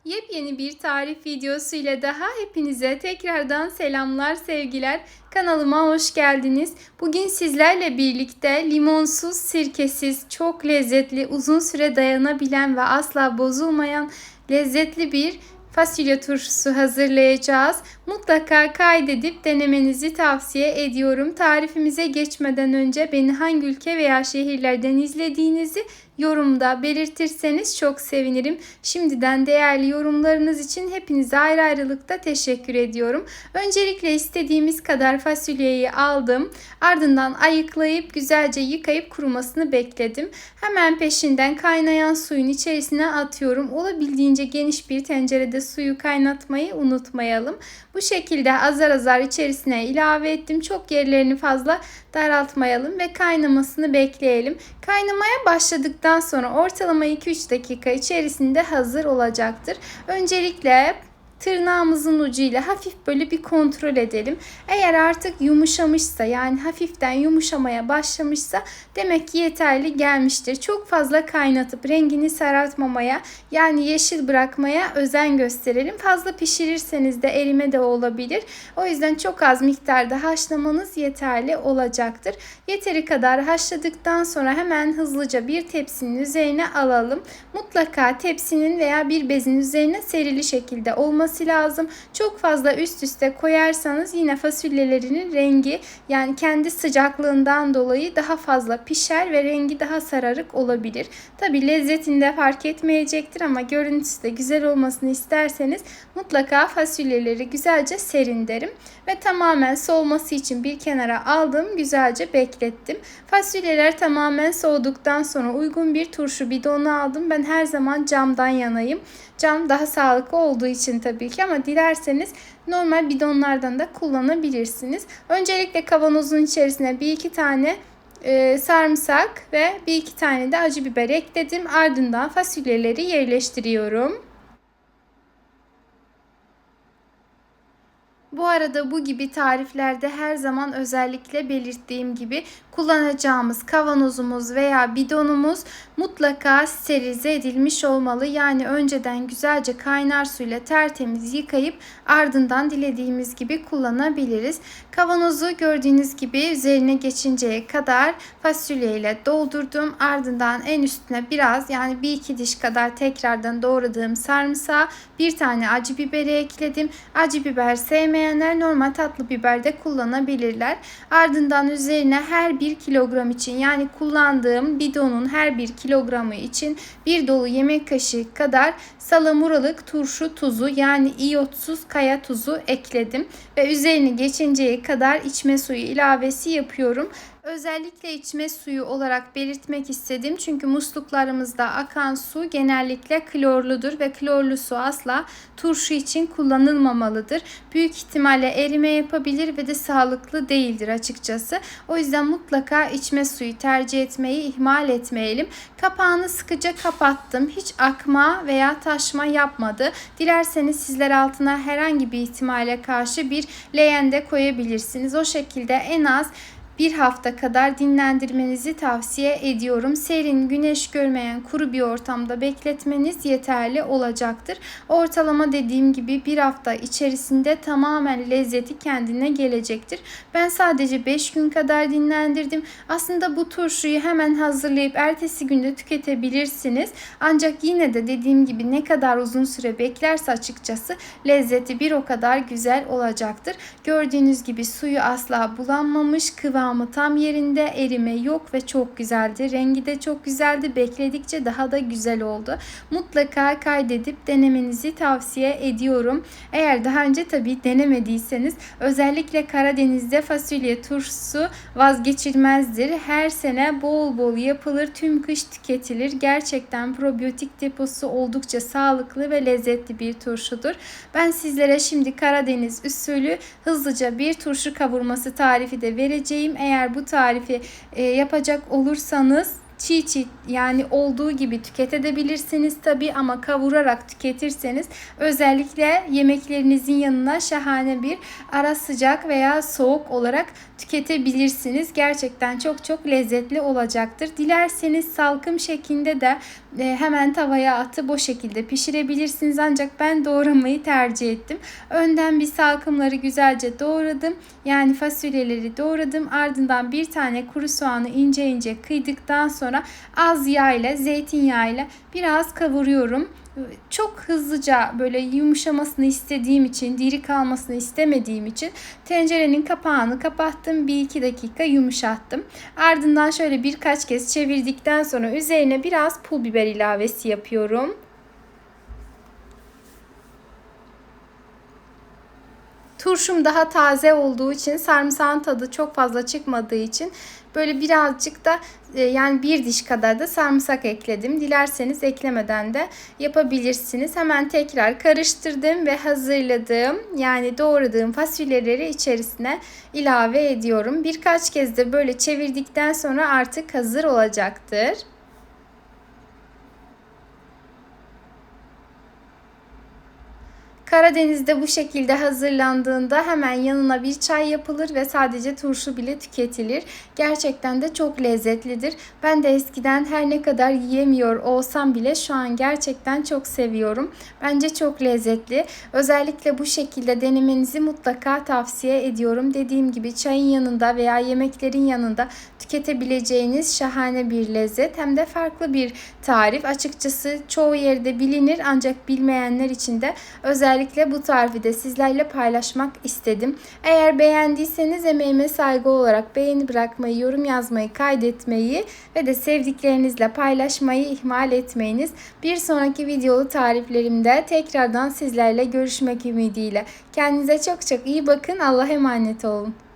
Yepyeni bir tarif videosu ile daha hepinize tekrardan selamlar, sevgiler. Kanalıma hoş geldiniz. Bugün sizlerle birlikte limonsuz, sirkesiz, çok lezzetli, uzun süre dayanabilen ve asla bozulmayan lezzetli bir fasulye turşusu hazırlayacağız. Mutlaka kaydedip denemenizi tavsiye ediyorum. Tarifimize geçmeden önce beni hangi ülke veya şehirlerden izlediğinizi yorumda belirtirseniz çok sevinirim. Şimdiden değerli yorumlarınız için hepinize ayrı ayrılıkta teşekkür ediyorum. Öncelikle istediğimiz kadar fasulyeyi aldım. Ardından ayıklayıp güzelce yıkayıp kurumasını bekledim. Hemen peşinden kaynayan suyun içerisine atıyorum. Olabildiğince geniş bir tencerede suyu kaynatmayı unutmayalım. Bu şekilde azar azar içerisine ilave ettim. Çok yerlerini fazla daraltmayalım ve kaynamasını bekleyelim. Kaynamaya başladıktan sonra ortalama 2-3 dakika içerisinde hazır olacaktır. Öncelikle tırnağımızın ucuyla hafif böyle bir kontrol edelim. Eğer artık yumuşamışsa, yani hafiften yumuşamaya başlamışsa demek ki yeterli gelmiştir. Çok fazla kaynatıp rengini sarartmamaya, yani yeşil bırakmaya özen gösterelim. Fazla pişirirseniz de erime de olabilir. O yüzden çok az miktarda haşlamanız yeterli olacaktır. Yeteri kadar haşladıktan sonra hemen hızlıca bir tepsinin üzerine alalım. Mutlaka tepsinin veya bir bezin üzerine serili şekilde olması lazım. Çok fazla üst üste koyarsanız yine fasulyelerinin rengi, yani kendi sıcaklığından dolayı daha fazla pişer ve rengi daha sararık olabilir. Tabi lezzetinde fark etmeyecektir ama görüntüsü de güzel olmasını isterseniz mutlaka fasulyeleri güzelce serin derim. Ve tamamen soğuması için bir kenara aldım. Güzelce beklettim. Fasulyeler tamamen soğuduktan sonra uygun bir turşu bidonu aldım. Ben her zaman camdan yanayım. Cam daha sağlıklı olduğu için tabii ki, ama dilerseniz normal bidonlardan da kullanabilirsiniz. Öncelikle kavanozun içerisine 1-2 tane sarımsak ve 1-2 tane de acı biber ekledim. Ardından fasulyeleri yerleştiriyorum. Bu arada bu gibi tariflerde her zaman özellikle belirttiğim gibi kullanacağımız kavanozumuz veya bidonumuz mutlaka sterilize edilmiş olmalı. Yani önceden güzelce kaynar suyla tertemiz yıkayıp ardından dilediğimiz gibi kullanabiliriz. Kavanozu gördüğünüz gibi üzerine geçinceye kadar fasulye ile doldurdum. Ardından en üstüne biraz, yani 1-2 diş kadar tekrardan doğradığım sarımsağı, bir tane acı biberi ekledim. Acı biber sevmeyenler normal tatlı biber de kullanabilirler. Ardından üzerine her 1 kilogram için, yani kullandığım bidonun her 1 kilogramı için bir dolu yemek kaşığı kadar salamuralık turşu tuzu, yani iyotsuz kaya tuzu ekledim. Ve üzerini geçinceye kadar içme suyu ilavesi yapıyorum. Özellikle içme suyu olarak belirtmek istedim. Çünkü musluklarımızda akan su genellikle klorludur ve klorlu su asla turşu için kullanılmamalıdır. Büyük ihtimalle erime yapabilir ve de sağlıklı değildir açıkçası. O yüzden mutlaka içme suyu tercih etmeyi ihmal etmeyelim. Kapağını sıkıca kapattım. Hiç akma veya taşma yapmadı. Dilerseniz sizler altına herhangi bir ihtimale karşı bir leğen de koyabilirsiniz. O şekilde en az bir hafta kadar dinlendirmenizi tavsiye ediyorum. Serin, güneş görmeyen kuru bir ortamda bekletmeniz yeterli olacaktır. Ortalama dediğim gibi bir hafta içerisinde tamamen lezzeti kendine gelecektir. Ben sadece 5 gün kadar dinlendirdim. Aslında bu turşuyu hemen hazırlayıp ertesi günde tüketebilirsiniz. Ancak yine de dediğim gibi ne kadar uzun süre beklerse açıkçası lezzeti bir o kadar güzel olacaktır. Gördüğünüz gibi suyu asla bulanmamış, kıvamı tam yerinde, erime yok ve çok güzeldi. Rengi de çok güzeldi. Bekledikçe daha da güzel oldu. Mutlaka kaydedip denemenizi tavsiye ediyorum. Eğer daha önce tabii denemediyseniz, özellikle Karadeniz'de fasulye turşusu vazgeçilmezdir. Her sene bol bol yapılır. Tüm kış tüketilir. Gerçekten probiyotik deposu oldukça sağlıklı ve lezzetli bir turşudur. Ben sizlere şimdi Karadeniz usulü hızlıca bir turşu kavurması tarifi de vereceğim. Eğer bu tarifi yapacak olursanız çiğ yani olduğu gibi tüketebilirsiniz tabii, ama kavurarak tüketirseniz özellikle yemeklerinizin yanına şahane bir ara sıcak veya soğuk olarak tüketebilirsiniz. Gerçekten çok çok lezzetli olacaktır. Dilerseniz salkım şeklinde de hemen tavaya atıp o şekilde pişirebilirsiniz. Ancak ben doğramayı tercih ettim. Önden bir salkımları güzelce doğradım. Yani fasulyeleri doğradım. Ardından bir tane kuru soğanı ince ince kıydıktan sonra az yağ ile zeytinyağı ile biraz kavuruyorum. Çok hızlıca böyle yumuşamasını istediğim için, diri kalmasını istemediğim için tencerenin kapağını kapattım. 1-2 dakika yumuşattım. Ardından şöyle birkaç kez çevirdikten sonra üzerine biraz pul biber ilavesi yapıyorum. Turşum daha taze olduğu için, sarımsağın tadı çok fazla çıkmadığı için böyle birazcık da yani bir diş kadar da sarımsak ekledim. Dilerseniz eklemeden de yapabilirsiniz. Hemen tekrar karıştırdım ve hazırladığım, yani doğradığım fasulyeleri içerisine ilave ediyorum. Birkaç kez de böyle çevirdikten sonra artık hazır olacaktır. Karadeniz'de bu şekilde hazırlandığında hemen yanına bir çay yapılır ve sadece turşu bile tüketilir. Gerçekten de çok lezzetlidir. Ben de eskiden her ne kadar yiyemiyor olsam bile şu an gerçekten çok seviyorum. Bence çok lezzetli. Özellikle bu şekilde denemenizi mutlaka tavsiye ediyorum. Dediğim gibi çayın yanında veya yemeklerin yanında tüketebileceğiniz şahane bir lezzet. Hem de farklı bir tarif. Açıkçası çoğu yerde bilinir, ancak bilmeyenler için de özellikle bu tarifi de sizlerle paylaşmak istedim. Eğer beğendiyseniz emeğime saygı olarak beğeni bırakmayı, yorum yazmayı, kaydetmeyi ve de sevdiklerinizle paylaşmayı ihmal etmeyiniz. Bir sonraki videolu tariflerimde tekrardan sizlerle görüşmek ümidiyle. Kendinize çok çok iyi bakın. Allah'a emanet olun.